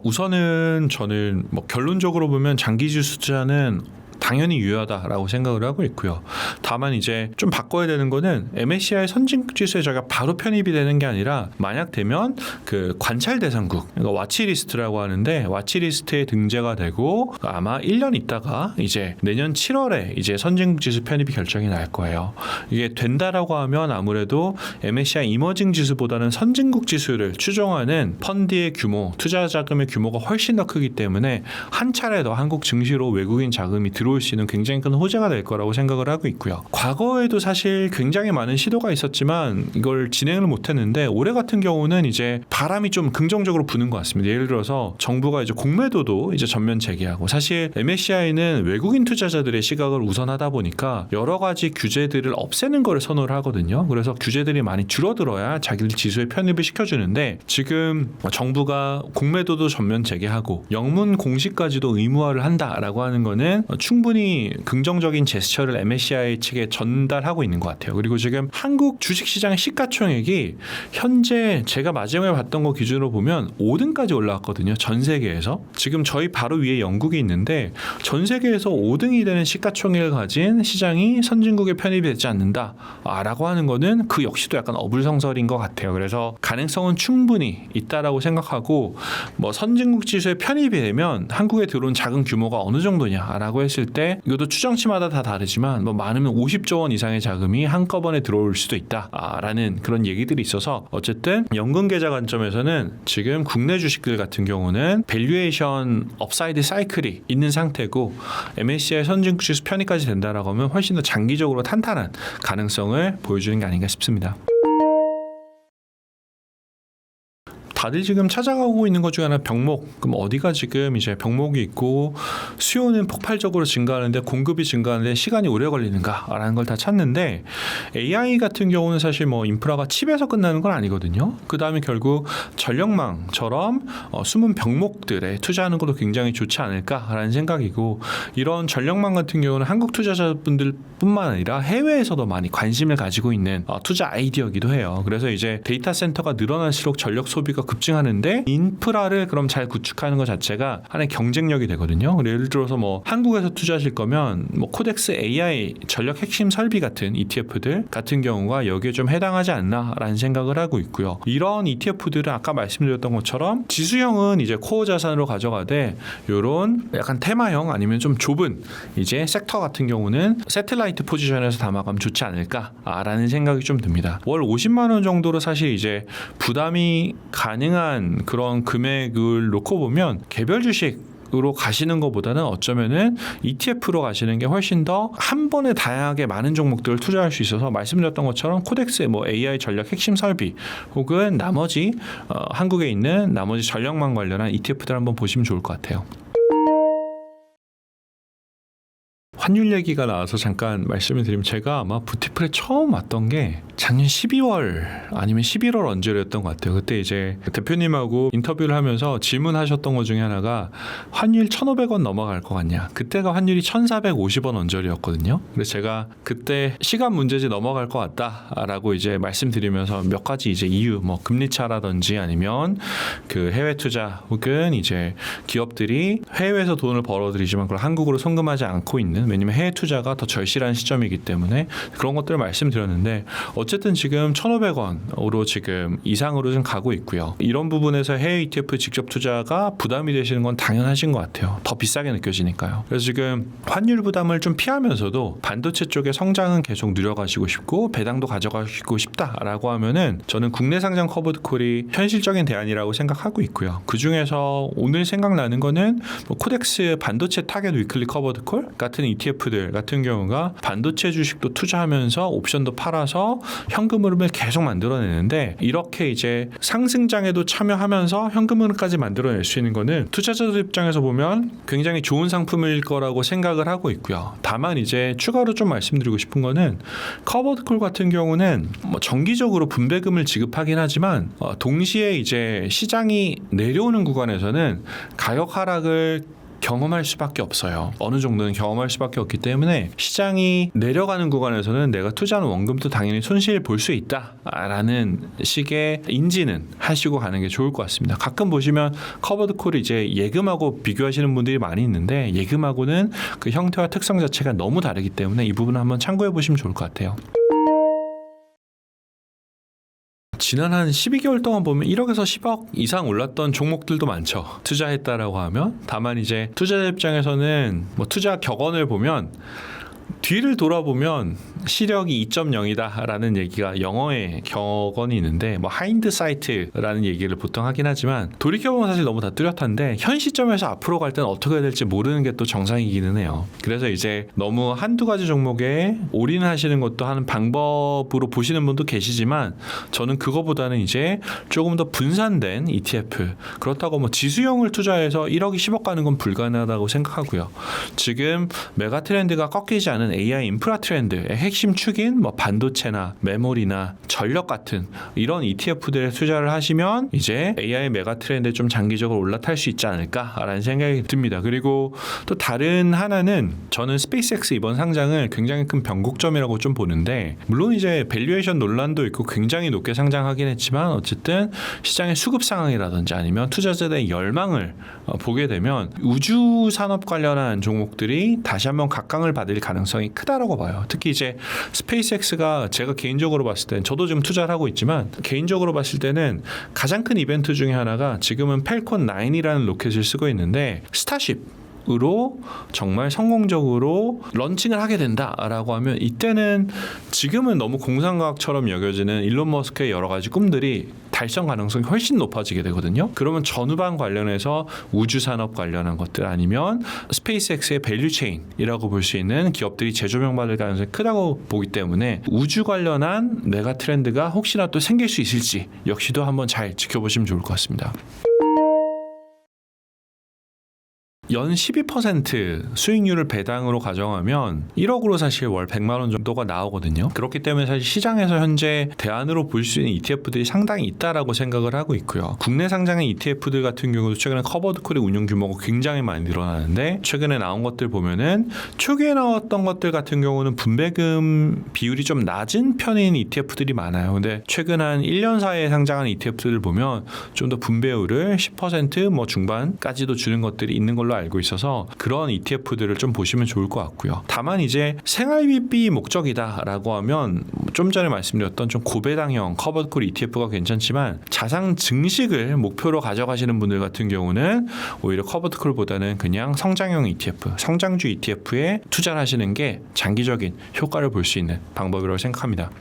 우선은 저는 뭐 결론적으로 보면 장기지수 투자는 당연히 유효하다라고 생각을 하고 있고요. 다만 이제 좀 바꿔야 되는 거는 MSCI 선진국 지수에 저희가 바로 편입이 되는 게 아니라 만약 되면 그 관찰 대상국, 그러니까 와치리스트라고 하는데 와치리스트에 등재가 되고 아마 1년 있다가 이제 내년 7월에 이제 선진국 지수 편입이 결정이 날 거예요. 이게 된다라고 하면 아무래도 MSCI 이머징 지수보다는 선진국 지수를 추종하는 펀드의 규모, 투자 자금의 규모가 훨씬 더 크기 때문에 한 차례 더 한국 증시로 외국인 자금이 들어올 들어올 수 있는 굉장히 큰 호재가 될 거라고 생각을 하고 있고요. 과거에도 사실 굉장히 많은 시도가 있었지만 이걸 진행을 못했는데 올해 같은 경우는 이제 바람이 좀 긍정적으로 부는 것 같습니다. 예를 들어서 정부가 이제 공매도도 이제 전면 재개하고, 사실 MSCI는 외국인 투자자들의 시각을 우선하다 보니까 여러 가지 규제들을 없애는 걸 선호를 하거든요. 그래서 규제들이 많이 줄어들어야 자기들 지수에 편입을 시켜주는데, 지금 정부가 공매도도 전면 재개하고 영문 공시까지도 의무화를 한다라고 하는 거는 충분히 긍정적인 제스처를 MSCI 측에 전달하고 있는 것 같아요. 그리고 지금 한국 주식시장의 시가총액이 현재 제가 마지막에 봤던 거 기준으로 보면 5등까지 올라왔거든요. 전 세계에서. 지금 저희 바로 위에 영국이 있는데 전 세계에서 5등이 되는 시가총액을 가진 시장이 선진국에 편입이 되지 않는다라고 하는 거는 그 역시도 약간 어불성설인 것 같아요. 그래서 가능성은 충분히 있다라고 생각하고, 뭐 선진국 지수에 편입이 되면 한국에 들어온 자금 규모가 어느 정도냐라고 했을 때 이것도 추정치마다 다 다르지만 뭐 많으면 50조 원 이상의 자금이 한꺼번에 들어올 수도 있다라는 그런 얘기들이 있어서, 어쨌든 연금 계좌 관점에서는 지금 국내 주식들 같은 경우는 밸류에이션 업사이드 사이클이 있는 상태고, MSCI 선진국 지수 편입까지 된다라고 하면 훨씬 더 장기적으로 탄탄한 가능성을 보여주는 게 아닌가 싶습니다. 다들 지금 찾아가고 있는 것 중에 하나 병목. 그럼 어디가 지금 이제 병목이 있고 수요는 폭발적으로 증가하는데 공급이 증가하는데 시간이 오래 걸리는가라는 걸 다 찾는데, AI 같은 경우는 사실 뭐 인프라가 칩에서 끝나는 건 아니거든요. 그 다음에 결국 전력망처럼 숨은 병목들에 투자하는 것도 굉장히 좋지 않을까라는 생각이고, 이런 전력망 같은 경우는 한국 투자자분들뿐만 아니라 해외에서도 많이 관심을 가지고 있는 투자 아이디어이기도 해요. 그래서 이제 데이터 센터가 늘어날수록 전력 소비가 급증하는데 인프라를 그럼 잘 구축하는 것 자체가 하나의 경쟁력이 되거든요. 예를 들어서 뭐 한국에서 투자하실 거면 뭐 코덱스 AI 전력 핵심 설비 같은 ETF들 같은 경우가 여기에 좀 해당하지 않나라는 생각을 하고 있고요. 이런 ETF들은 아까 말씀드렸던 것처럼 지수형은 이제 코어 자산으로 가져가되, 이런 약간 테마형 아니면 좀 좁은 이제 섹터 같은 경우는 새틀라이트 포지션에서 담아가면 좋지 않을까라는 생각이 좀 듭니다. 월 50만 원 정도로 사실 이제 부담이 가능한 그런 금액을 놓고 보면 개별 주식으로 가시는 것보다는 어쩌면은 ETF로 가시는 게 훨씬 더 한 번에 다양하게 많은 종목들을 투자할 수 있어서, 말씀드렸던 것처럼 코덱스의 뭐 AI 전력 핵심 설비 혹은 나머지 한국에 있는 나머지 전력망 관련한 ETF들 한번 보시면 좋을 것 같아요. 환율 얘기가 나와서 잠깐 말씀을 드리면, 제가 아마 부티플에 처음 왔던 게 작년 12월 아니면 11월 언저리였던 것 같아요. 그때 이제 대표님하고 인터뷰를 하면서 질문하셨던 것 중에 하나가 환율 1,500원 넘어갈 것 같냐. 그때가 환율이 1,450원 언저리였거든요. 그래서 제가 그때 시간 문제지 넘어갈 것 같다라고 이제 말씀드리면서 몇 가지 이제 이유, 뭐 금리 차라든지 아니면 그 해외 투자 혹은 이제 기업들이 해외에서 돈을 벌어들이지만 그걸 한국으로 송금하지 않고 있는, 왜냐면 해외 투자가 더 절실한 시점이기 때문에 그런 것들을 말씀드렸는데, 어쨌든 지금 1,500원으로 지금 이상으로 좀 가고 있고요. 이런 부분에서 해외 ETF 직접 투자가 부담이 되시는 건 당연하신 것 같아요. 더 비싸게 느껴지니까요. 그래서 지금 환율 부담을 좀 피하면서도 반도체 쪽의 성장은 계속 누려가시고 싶고 배당도 가져가시고 싶다라고 하면은 저는 국내 상장 커버드 콜이 현실적인 대안이라고 생각하고 있고요. 그 중에서 오늘 생각나는 거는 뭐 코덱스 반도체 타겟 위클리 커버드 콜 같은 ETF들 같은 경우가 반도체 주식도 투자하면서 옵션도 팔아서 현금 흐름을 계속 만들어내는데, 이렇게 이제 상승장에도 참여하면서 현금 흐름까지 만들어낼 수 있는 거는 투자자들 입장에서 보면 굉장히 좋은 상품일 거라고 생각을 하고 있고요. 다만 이제 추가로 좀 말씀드리고 싶은 거는, 커버드 콜 같은 경우는 뭐 정기적으로 분배금을 지급하긴 하지만 동시에 이제 시장이 내려오는 구간에서는 가격 하락을 경험할 수밖에 없어요. 어느 정도는 경험할 수밖에 없기 때문에 시장이 내려가는 구간에서는 내가 투자하는 원금도 당연히 손실 볼 수 있다라는 식의 인지는 하시고 가는 게 좋을 것 같습니다. 가끔 보시면 커버드 콜이 이제 예금하고 비교하시는 분들이 많이 있는데, 예금하고는 그 형태와 특성 자체가 너무 다르기 때문에 이 부분을 한번 참고해 보시면 좋을 것 같아요. 지난 한 12개월 동안 보면 1억에서 10억 이상 올랐던 종목들도 많죠. 투자했다라고 하면. 다만 이제 투자자 입장에서는 뭐 투자 격언을 보면 뒤를 돌아보면 시력이 2.0이다라는 얘기가 영어의 격언이 있는데 뭐 하인드사이트라는 얘기를 보통 하긴 하지만 돌이켜보면 사실 너무 다 뚜렷한데 현 시점에서 앞으로 갈 때는 어떻게 해야 될지 모르는 게 또 정상이기는 해요. 그래서 이제 너무 한두 가지 종목에 올인하시는 것도 하는 방법으로 보시는 분도 계시지만 저는 그거보다는 이제 조금 더 분산된 ETF, 그렇다고 뭐 지수형을 투자해서 1억이 10억 가는 건 불가능하다고 생각하고요. 지금 메가 트렌드가 꺾이지 않은 AI 인프라 트렌드의 핵심 축인 뭐 반도체나 메모리나 전력 같은 이런 ETF들에 투자를 하시면 이제 AI 메가 트렌드에 좀 장기적으로 올라탈 수 있지 않을까라는 생각이 듭니다. 그리고 또 다른 하나는 저는 스페이스X 이번 상장을 굉장히 큰 변곡점이라고 좀 보는데, 물론 이제 밸류에이션 논란도 있고 굉장히 높게 상장하긴 했지만 어쨌든 시장의 수급 상황이라든지 아니면 투자자들의 열망을 보게 되면 우주 산업 관련한 종목들이 다시 한번 각광을 받을 가능성이 크다라고 봐요. 특히 이제 스페이스X가 제가 개인적으로 봤을 땐 저도 지금 투자를 하고 있지만 개인적으로 봤을 때는 가장 큰 이벤트 중에 하나가 지금은 펠콘 9이라는 로켓을 쓰고 있는데 스타쉽으로 정말 성공적으로 런칭을 하게 된다라고 하면 이때는 지금은 너무 공상과학처럼 여겨지는 일론 머스크의 여러 가지 꿈들이 달성 가능성이 훨씬 높아지게 되거든요. 그러면 전후방 관련해서 우주산업 관련한 것들 아니면 스페이스X의 밸류체인이라고 볼 수 있는 기업들이 재조명받을 가능성이 크다고 보기 때문에 우주 관련한 메가 트렌드가 혹시나 또 생길 수 있을지 역시도 한번 잘 지켜보시면 좋을 것 같습니다. 연 12% 수익률을 배당으로 가정하면 1억으로 사실 월 100만 원 정도가 나오거든요. 그렇기 때문에 사실 시장에서 현재 대안으로 볼 수 있는 ETF들이 상당히 있다라고 생각을 하고 있고요. 국내 상장의 ETF들 같은 경우도 최근에 커버드콜의 운용 규모가 굉장히 많이 늘어나는데 최근에 나온 것들 보면은 초기에 나왔던 것들 같은 경우는 분배금 비율이 좀 낮은 편인 ETF들이 많아요. 근데 최근 한 1년 사이에 상장한 ETF들을 보면 좀 더 분배율을 10% 중반까지도 주는 것들이 있는 걸로 알고 있어서 그런 ETF들을 좀 보시면 좋을 것 같고요. 다만 이제 생활비 목적이다라고 하면 좀 전에 말씀드렸던 좀 고배당형 커버콜 ETF가 괜찮지만 자산 증식을 목표로 가져가시는 분들 같은 경우는 오히려 커버콜보다는 그냥 성장형 ETF, 성장주 ETF에 투자를 하시는 게 장기적인 효과를 볼 수 있는 방법이라고 생각합니다.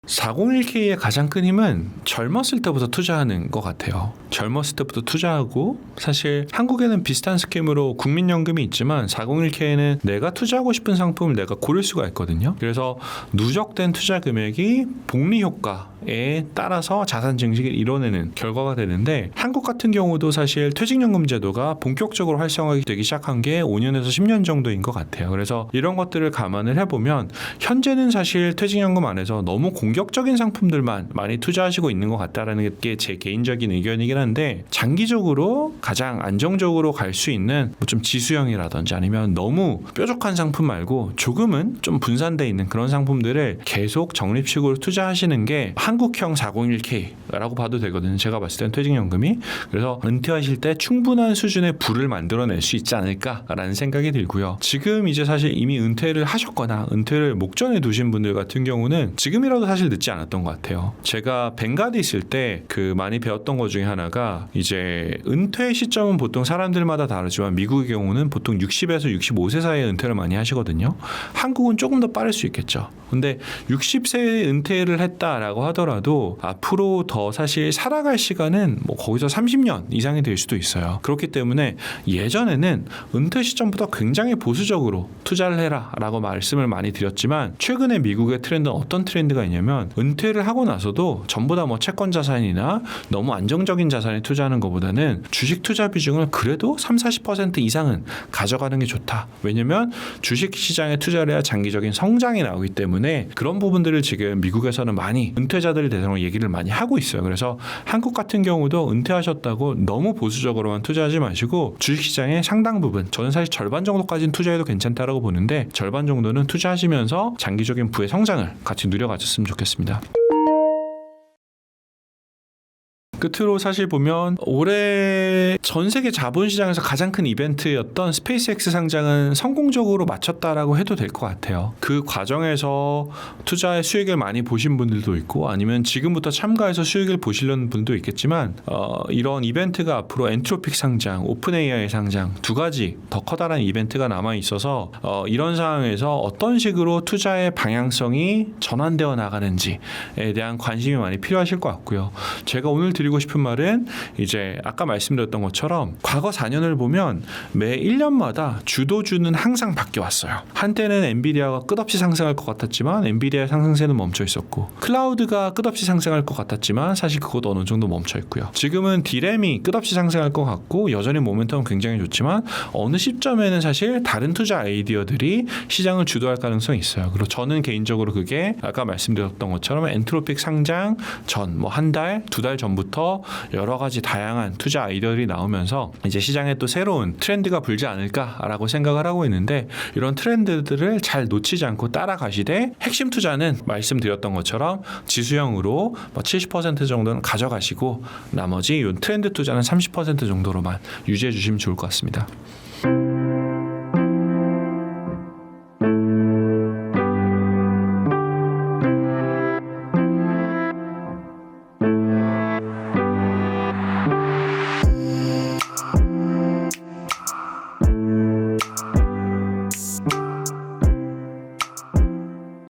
401k의 가장 큰 힘은 젊었을 때부터 투자하는 것 같아요. 젊었을 때부터 투자하고 사실 한국에는 비슷한 스캠으로 국민연금이 있지만 401k는 내가 투자하고 싶은 상품을 내가 고를 수가 있거든요. 그래서 누적된 투자 금액이 복리 효과에 따라서 자산 증식을 이뤄내는 결과가 되는데 한국 같은 경우도 사실 퇴직연금 제도가 본격적으로 활성화되기 되기 시작한 게 5년에서 10년 정도인 것 같아요. 그래서 이런 것들을 감안을 해보면 현재는 사실 퇴직연금 안에서 너무 공격적인 상품들만 많이 투자하시고 있는 것 같다라는 게 제 개인적인 의견이긴 한데 장기적으로 가장 안정적으로 갈 수 있는 좀 지수형이라든지 아니면 너무 뾰족한 상품 말고 조금은 좀 분산되어 있는 그런 상품들을 계속 적립식으로 투자하시는 게 한국형 401k라고 봐도 되거든요. 제가 봤을 땐 퇴직연금이. 그래서 은퇴하실 때 충분한 수준의 부를 만들어낼 수 있지 않을까라는 생각이 들고요. 지금 이제 사실 이미 은퇴를 하셨거나 은퇴를 목전에 두신 분들 같은 경우는 지금이라도 사실 늦지 않았던 것 같아요. 제가 뱅가드 있을 때 그 많이 배웠던 것 중에 하나가 이제 은퇴 시점은 보통 사람들마다 다르지만 미국의 경우는 보통 60에서 65세 사이에 은퇴를 많이 하시거든요. 한국은 조금 더 빠를 수 있겠죠. 근데 60세에 은퇴를 했다라고 하더라도 앞으로 더 사실 살아갈 시간은 뭐 거기서 30년 이상이 될 수도 있어요. 그렇기 때문에 예전에는 은퇴 시점보다 굉장히 보수적으로 투자를 해라 라고 말씀을 많이 드렸지만 최근에 미국의 트렌드는 어떤 트렌드가 있냐면 은퇴를 하고 나서도 전부 다 뭐 채권 자산이나 너무 안정적인 자산에 투자하는 것보다는 주식 투자 비중을 그래도 30-40% 이상은 가져가는 게 좋다. 왜냐면 주식 시장에 투자를 해야 장기적인 성장이 나오기 때문에 그런 부분들을 지금 미국에서는 많이 은퇴자들을 대상으로 얘기를 많이 하고 있어요. 그래서 한국 같은 경우도 은퇴하셨다고 너무 보수적으로만 투자하지 마시고 주식시장의 상당 부분, 저는 사실 절반 정도까지는 투자해도 괜찮다라고 보는데 절반 정도는 투자하시면서 장기적인 부의 성장을 같이 누려가셨으면 좋겠습니다. 끝으로 사실 보면 올해 전 세계 자본시장에서 가장 큰 이벤트였던 스페이스X 상장은 성공적으로 마쳤다라고 해도 될 것 같아요. 그 과정에서 투자의 수익을 많이 보신 분들도 있고 아니면 지금부터 참가해서 수익을 보시려는 분도 있겠지만 이런 이벤트가 앞으로 엔트로픽 상장, 오픈 AI 상장 두 가지 더 커다란 이벤트가 남아 있어서 이런 상황에서 어떤 식으로 투자의 방향성이 전환되어 나가는지에 대한 관심이 많이 필요하실 것 같고요. 제가 오늘 드리고 싶은 말은 이제 아까 말씀드렸던 것처럼 과거 4년을 보면 매 1년마다 주도주는 항상 바뀌어 왔어요. 한때는 엔비디아가 끝없이 상승할 것 같았지만 엔비디아의 상승세는 멈춰 있었고 클라우드가 끝없이 상승할 것 같았지만 사실 그것도 어느 정도 멈춰 있고요. 지금은 디램이 끝없이 상승할 것 같고 여전히 모멘텀은 굉장히 좋지만 어느 시점에는 사실 다른 투자 아이디어들이 시장을 주도할 가능성이 있어요. 그리고 저는 개인적으로 그게 아까 말씀드렸던 것처럼 엔트로픽 상장 전 뭐 한 달, 두 달 전부터 여러 가지 다양한 투자 아이디어들이 나오면서 이제 시장에 또 새로운 트렌드가 불지 않을까라고 생각을 하고 있는데 이런 트렌드들을 잘 놓치지 않고 따라가시되 핵심 투자는 말씀드렸던 것처럼 지수형으로 뭐 70% 정도는 가져가시고 나머지 이 트렌드 투자는 30% 정도로만 유지해 주시면 좋을 것 같습니다.